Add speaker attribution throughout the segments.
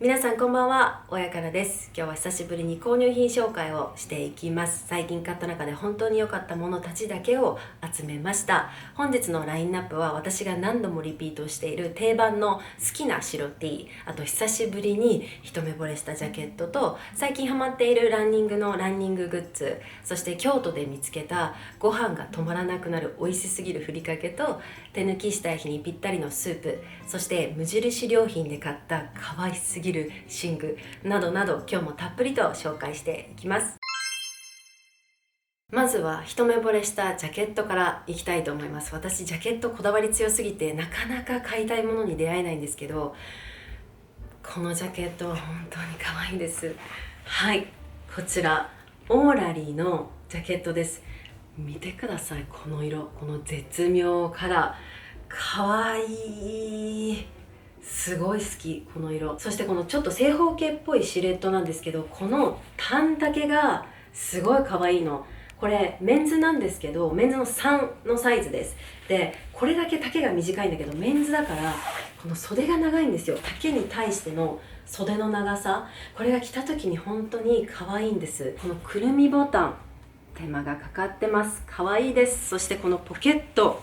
Speaker 1: 皆さんこんばんは、親からです。今日は久しぶりに購入品紹介をしていきます。最近買った中で本当に良かったものたちだけを集めました。本日のラインナップは私が何度もリピートしている定番の好きな白 T、あと久しぶりに一目惚れしたジャケットと、最近ハマっているランニングのランニンググッズ、そして京都で見つけたご飯が止まらなくなる美味しすぎるふりかけと、手抜きしたい日にぴったりのスープ、そして無印良品で買った可愛すぎる寝具などなど、今日もたっぷりと紹介していきます。まずは一目惚れしたジャケットからいきたいと思います。私ジャケットこだわり強すぎてなかなか買いたいものに出会えないんですけど、このジャケットは本当に可愛いです。はい、こちらオーラリーのジャケットです。見てください、この色、この絶妙カラー、可愛い、すごい好きこの色。そしてこのちょっと正方形っぽいシルエットなんですけど、この短丈がすごい可愛いの。これメンズなんですけど、メンズの3のサイズです。でこれだけ丈が短いんだけど、メンズだからこの袖が長いんですよ。丈に対しての袖の長さ、これが着た時に本当に可愛いんです。このくるみボタン、手間がかかってます。可愛いです。そしてこのポケット、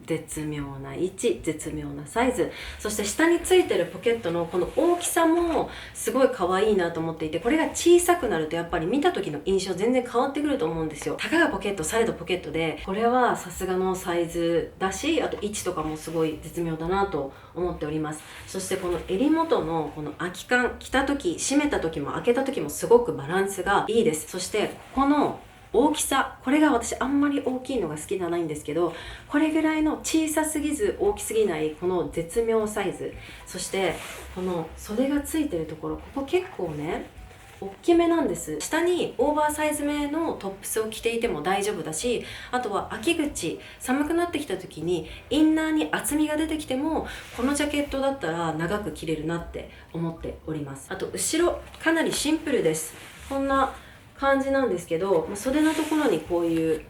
Speaker 1: 絶妙な位置、絶妙なサイズ、そして下についてるポケットのこの大きさもすごい可愛いなと思っていて、これが小さくなるとやっぱり見た時の印象全然変わってくると思うんですよ。たかがポケットされどポケットで、これはさすがのサイズだし、あと位置とかもすごい絶妙だなと思っております。そしてこの襟元のこの空き感、着た時、閉めた時も開けた時もすごくバランスがいいです。そしてこの大きさ、これが私あんまり大きいのが好きじゃないんですけど、これぐらいの小さすぎず大きすぎないこの絶妙サイズ、そしてこの袖がついてるところ、ここ結構ね大きめなんです。下にオーバーサイズめのトップスを着ていても大丈夫だし、あとは秋口、寒くなってきた時にインナーに厚みが出てきても、このジャケットだったら長く着れるなって思っております。あと後ろかなりシンプルです。こんな感じなんですけど、袖のところにこういう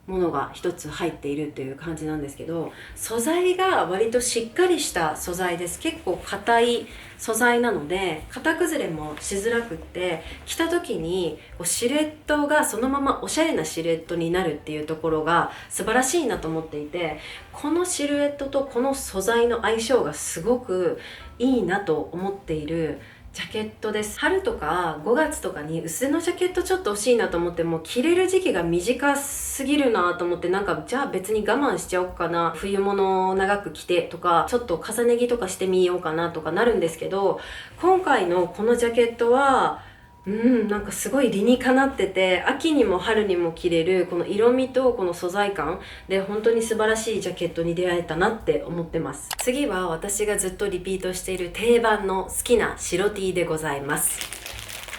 Speaker 1: ものが一つ入っているという感じなんですけど、素材が割としっかりした素材です。結構硬い素材なので型崩れもしづらくって、着た時にシルエットがそのままおしゃれなシルエットになるっていうところが素晴らしいなと思っていて、このシルエットとこの素材の相性がすごくいいなと思っているジャケットです。春とか5月とかに薄手のジャケットちょっと欲しいなと思っても、着れる時期が短すぎるなと思って、なんかじゃあ別に我慢しちゃおうかな、冬物を長く着てとか、ちょっと重ね着とかしてみようかなとかなるんですけど、今回のこのジャケットはなんかすごい理にかなってて、秋にも春にも着れるこの色味とこの素材感で本当に素晴らしいジャケットに出会えたなって思ってます。次は私がずっとリピートしている定番の好きな白 T でございます。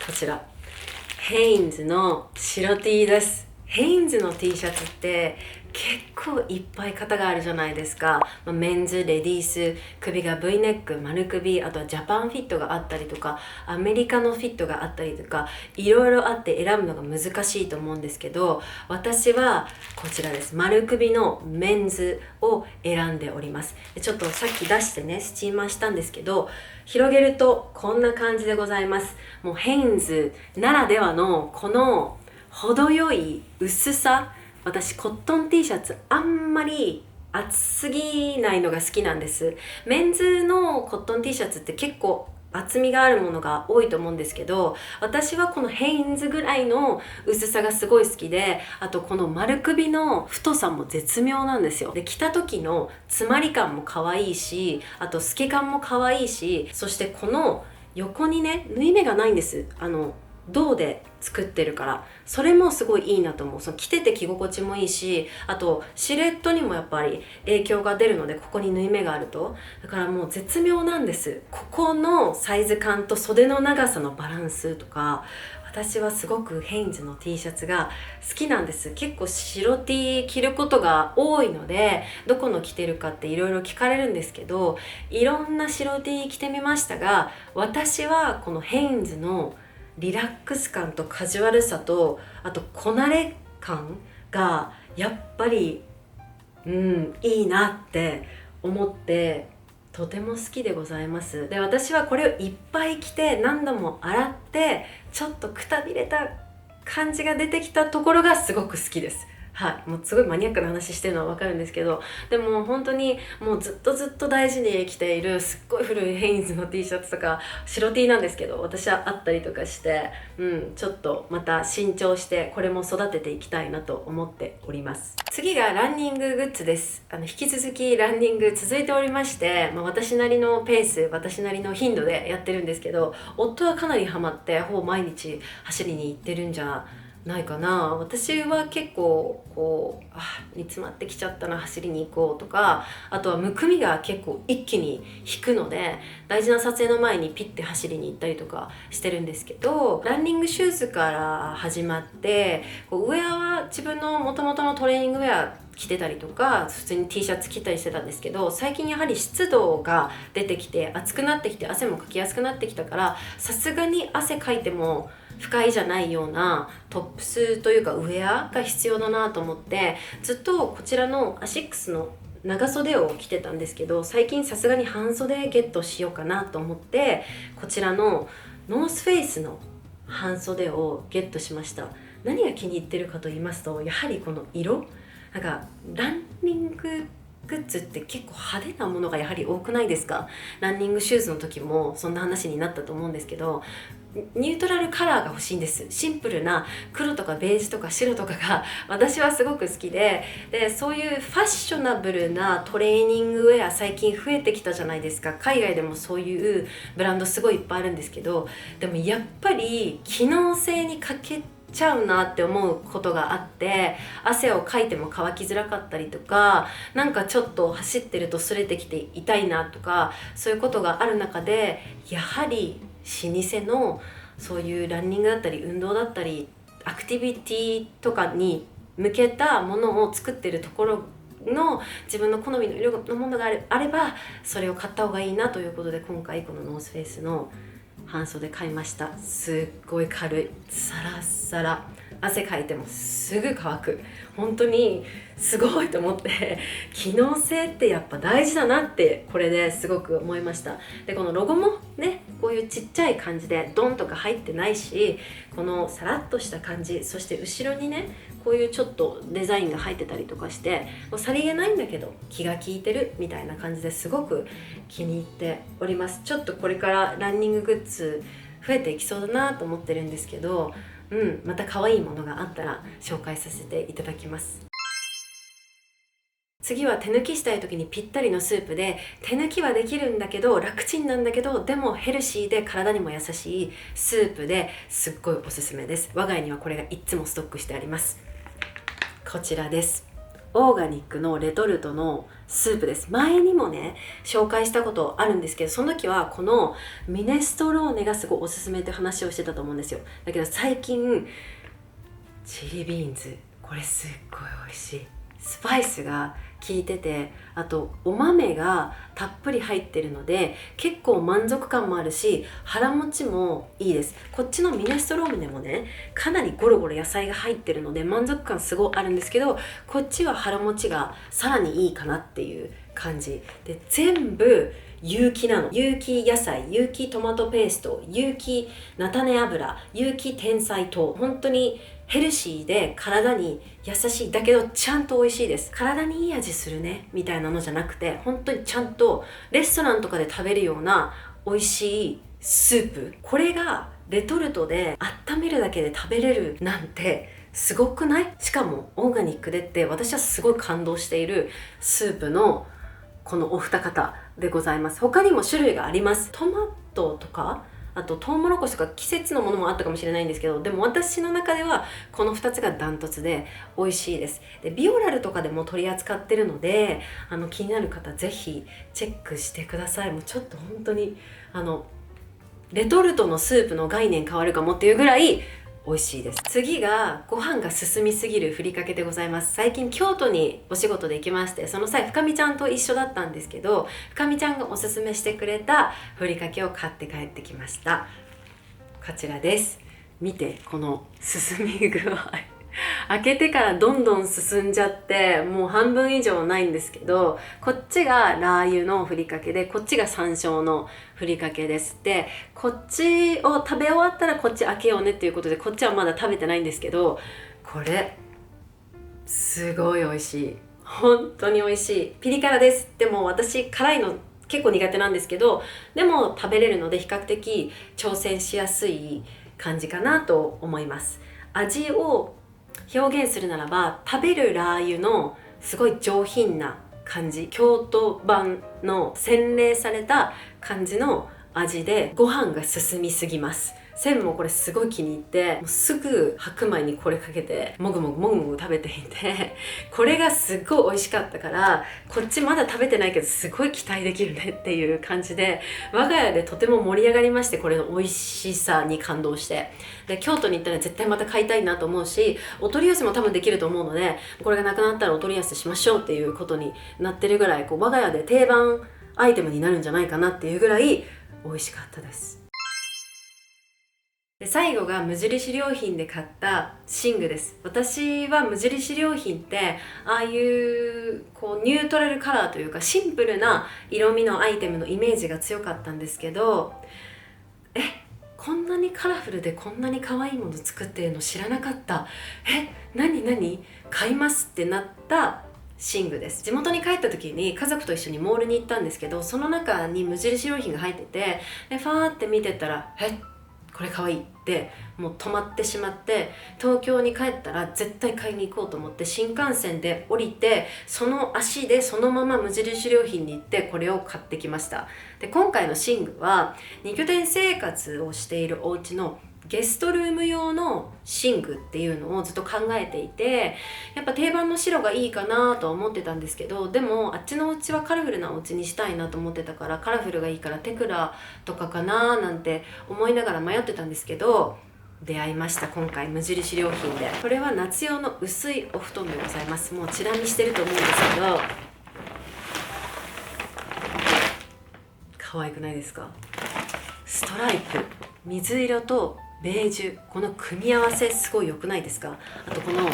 Speaker 1: こちらヘインズの白 T です。ヘインズの T シャツって結構いっぱい型があるじゃないですか。メンズ、レディース、首が V ネック、丸首、あとはジャパンフィットがあったりとか、アメリカのフィットがあったりとか、いろいろあって選ぶのが難しいと思うんですけど、私はこちらです。丸首のメンズを選んでおります。ちょっとさっき出してね、スチーマーしたんですけど、広げるとこんな感じでございます。もうヘインズならではのこの程よい薄さ、私コットン T シャツあんまり厚すぎないのが好きなんです。メンズのコットン T シャツって結構厚みがあるものが多いと思うんですけど、私はこのヘインズぐらいの薄さがすごい好きで、あとこの丸首の太さも絶妙なんですよ。で着た時の詰まり感も可愛いし、あと透け感も可愛いし、そしてこの横にね縫い目がないんです。銅で作ってるから、それもすごいいいなと思う。その着てて着心地もいいし、あとシルエットにもやっぱり影響が出るので、ここに縫い目があると、だからもう絶妙なんです。ここのサイズ感と袖の長さのバランスとか、私はすごくヘインズの T シャツが好きなんです。結構白 T 着ることが多いので、どこの着てるかっていろいろ聞かれるんですけど、いろんな白 T 着てみましたが、私はこのヘインズのリラックス感とカジュアルさと、あとこなれ感がやっぱりいいなって思ってとても好きでございます。で、私はこれをいっぱい着て何度も洗ってちょっとくたびれた感じが出てきたところがすごく好きです。はい、もうすごいマニアックな話してるのはわかるんですけど、でも本当にもうずっと大事に着ているすっごい古いヘインズの T シャツとか、白 T なんですけど私はあったりとかして、ちょっとまた新調してこれも育てていきたいなと思っております。次がランニンググッズです。引き続きランニング続いておりまして、私なりのペース、私なりの頻度でやってるんですけど、夫はかなりハマってほぼ毎日走りに行ってるんじゃないかな。私は結構煮詰まってきちゃったな、走りに行こうとか、あとはむくみが結構一気に引くので大事な撮影の前にピッて走りに行ったりとかしてるんですけど、ランニングシューズから始まってウェアは自分の元々のトレーニングウェア着てたりとか普通に T シャツ着たりしてたんですけど、最近やはり湿度が出てきて暑くなってきて汗もかきやすくなってきたから、さすがに汗かいても不快じゃないようなトップスというかウェアが必要だなと思って、ずっとこちらのアシックスの長袖を着てたんですけど、最近さすがに半袖ゲットしようかなと思ってこちらのノースフェイスの半袖をゲットしました。何が気に入ってるかと言いますと、やはりこの色、なんかランニンググッズって結構派手なものがやはり多くないですか？ランニングシューズの時もそんな話になったと思うんですけど、ニュートラルカラーが欲しいんです。シンプルな黒とかベージュとか白とかが私はすごく好きで、そういうファッショナブルなトレーニングウェア最近増えてきたじゃないですか。海外でもそういうブランドすごいいっぱいあるんですけど、でもやっぱり機能性に欠けちゃうなって思うことがあって、汗をかいても乾きづらかったりとか、なんかちょっと走ってると擦れてきて痛いなとか、そういうことがある中で、やはり老舗のそういうランニングだったり運動だったりアクティビティとかに向けたものを作ってるところの自分の好みの色のものがあればそれを買った方がいいなということで、今回このノースフェイスの半袖買いました。すっごい軽い、サラッサラ、汗かいてもすぐ乾く、本当にすごいと思って、機能性ってやっぱ大事だなってこれですごく思いました。でこのロゴもね、こういうちっちゃい感じでドンとか入ってないし、このサラッとした感じ、そして後ろにねこういうちょっとデザインが入ってたりとかして、もうさりげないんだけど気が利いてるみたいな感じですごく気に入っております。ちょっとこれからランニンググッズ増えていきそうだなと思ってるんですけど、また可愛いものがあったら紹介させていただきます。次は手抜きしたい時にぴったりのスープで、手抜きはできるんだけど楽ちんなんだけどでもヘルシーで体にも優しいスープですっごいおすすめです。我が家にはこれがいつもストックしてあります。こちらです。オーガニックのレトルトのスープです。前にもね紹介したことあるんですけど、その時はこのミネストローネがすごいおすすめって話をしてたと思うんですよ。だけど最近チリビーンズ、これすっごい美味しい。スパイスが効いてて、あとお豆がたっぷり入ってるので結構満足感もあるし腹持ちもいいです。こっちのミネストローネもねかなりゴロゴロ野菜が入ってるので満足感すごいあるんですけど、こっちは腹持ちがさらにいいかなっていう感じで、全部有機なの。有機野菜、有機トマトペースト、有機菜種油、有機天才糖、本当にヘルシーで体に優しい、だけどちゃんと美味しいです。体にいい味するねみたいなのじゃなくて、本当にちゃんとレストランとかで食べるような美味しいスープ、これがレトルトで温めるだけで食べれるなんてすごくない？しかもオーガニックでって、私はすごい感動しているスープのこのお二方でございます。他にも種類があります。トマトとかあとトウモロコシとか季節のものもあったかもしれないんですけど、でも私の中ではこの2つがダントツで美味しいです。でビオラルとかでも取り扱ってるので、気になる方ぜひチェックしてください。もうちょっと本当にレトルトのスープの概念変わるかもっていうぐらい美味しいです。次がご飯が進みすぎるふりかけでございます。最近京都にお仕事で行きまして、その際深見ちゃんと一緒だったんですけど、深見ちゃんがおすすめしてくれたふりかけを買って帰ってきました。こちらです。見てこの進み具合開けてからどんどん進んじゃってもう半分以上ないんですけど、こっちがラー油のふりかけでこっちが山椒のふりかけです。でこっちを食べ終わったらこっち開けようねっていうことで、こっちはまだ食べてないんですけど、これすごい美味しい。本当に美味しい。ピリ辛です。でも私辛いの結構苦手なんですけど、でも食べれるので比較的挑戦しやすい感じかなと思います。味を表現するならば、食べるラー油のすごい上品な感じ、京都版の洗練された感じの味でご飯が進みすぎます。センもこれすごい気に入って、もうすぐ白米にこれかけてもぐもぐもぐもぐ食べていて、これがすっごい美味しかったから、こっちまだ食べてないけどすごい期待できるねっていう感じで、我が家でとても盛り上がりまして、これの美味しさに感動して、で京都に行ったら絶対また買いたいなと思うし、お取り寄せも多分できると思うので、これがなくなったらお取り寄せしましょうっていうことになってるぐらい、我が家で定番アイテムになるんじゃないかなっていうぐらい美味しかったです。で最後が無印良品で買った寝具です。私は無印良品ってああいうこうニュートラルカラーというかシンプルな色味のアイテムのイメージが強かったんですけど、こんなにカラフルでこんなに可愛いもの作ってるの知らなかった、何買いますってなった寝具です。地元に帰った時に家族と一緒にモールに行ったんですけど、その中に無印良品が入ってて、でファーって見てたらこれ可愛いってもう止まってしまって、東京に帰ったら絶対買いに行こうと思って新幹線で降りて、その足でそのまま無印良品に行ってこれを買ってきました。で今回の寝具は2拠点生活をしているお家のゲストルーム用の寝具っていうのをずっと考えていて、やっぱ定番の白がいいかなとは思ってたんですけど、でもあっちのお家はカラフルなお家にしたいなと思ってたから、カラフルがいいからテクラとかかななんて思いながら迷ってたんですけど、出会いました。今回無印良品で。これは夏用の薄いお布団でございます。もうチラ見してると思うんですけど、可愛くないですか？ストライプ、水色とベージュ、この組み合わせすごい良くないですか？あとこの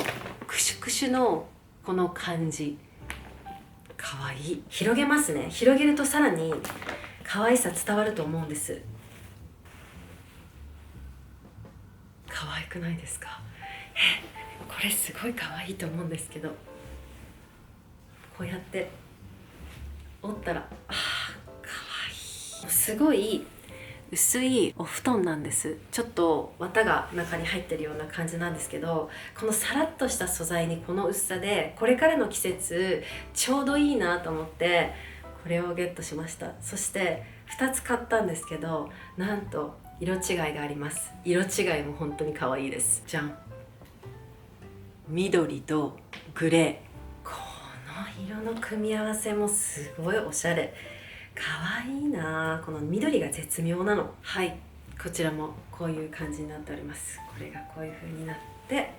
Speaker 1: クシュクシュのこの感じ、可愛い。広げますね。広げるとさらに可愛さ伝わると思うんです。可愛くないですか？これすごい可愛いと思うんですけど、こうやって折ったら可愛い。すごい薄いお布団なんです。ちょっと綿が中に入ってるような感じなんですけど、このサラッとした素材にこの薄さで、これからの季節ちょうどいいなと思ってこれをゲットしました。そして2つ買ったんですけど、なんと色違いがあります。色違いも本当に可愛いです。じゃん。緑とグレー、この色の組み合わせもすごいおしゃれ。可愛いな。この緑が絶妙なの。はい、こちらもこういう感じになっております。これがこういう風になって、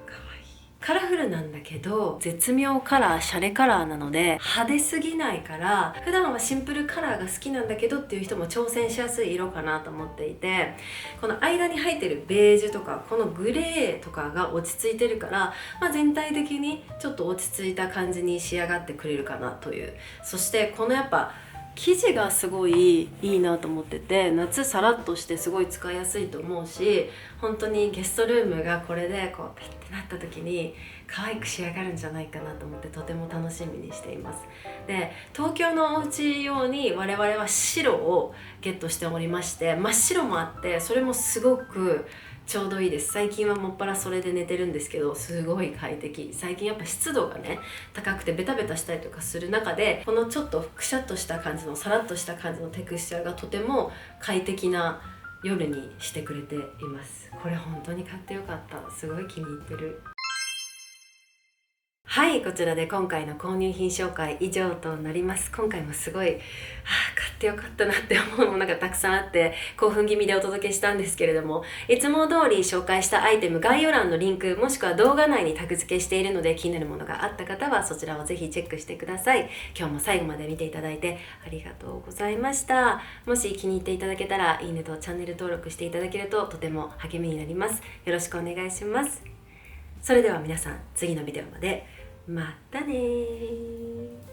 Speaker 1: 可愛い。カラフルなんだけど絶妙カラー、シャレカラーなので派手すぎないから、普段はシンプルカラーが好きなんだけどっていう人も挑戦しやすい色かなと思っていて、この間に入ってるベージュとかこのグレーとかが落ち着いてるから、全体的にちょっと落ち着いた感じに仕上がってくれるかなという。そしてこのやっぱ生地がすごいいいなと思ってて、夏さらっとしてすごい使いやすいと思うし、本当にゲストルームがこれでこうピッてなった時に可愛く仕上がるんじゃないかなと思って、とても楽しみにしています。で東京のお家用に我々は白をゲットしておりまして、真っ白もあって、それもすごくちょうどいいです。最近はもっぱらそれで寝てるんですけど、すごい快適。最近やっぱ湿度がね高くてベタベタしたりとかする中で、このちょっとくしゃっとした感じのサラッとした感じのテクスチャーがとても快適な夜にしてくれています。これ本当に買ってよかった。すごい気に入ってる。はい、こちらで今回の購入品紹介以上となります。今回もすごい、買ってよかったなって思うものがたくさんあって興奮気味でお届けしたんですけれども、いつも通り紹介したアイテム概要欄のリンクもしくは動画内にタグ付けしているので、気になるものがあった方はそちらをぜひチェックしてください。今日も最後まで見ていただいてありがとうございました。もし気に入っていただけたらいいねとチャンネル登録していただけるととても励みになります。よろしくお願いします。それでは皆さん、次のビデオまでまたねー。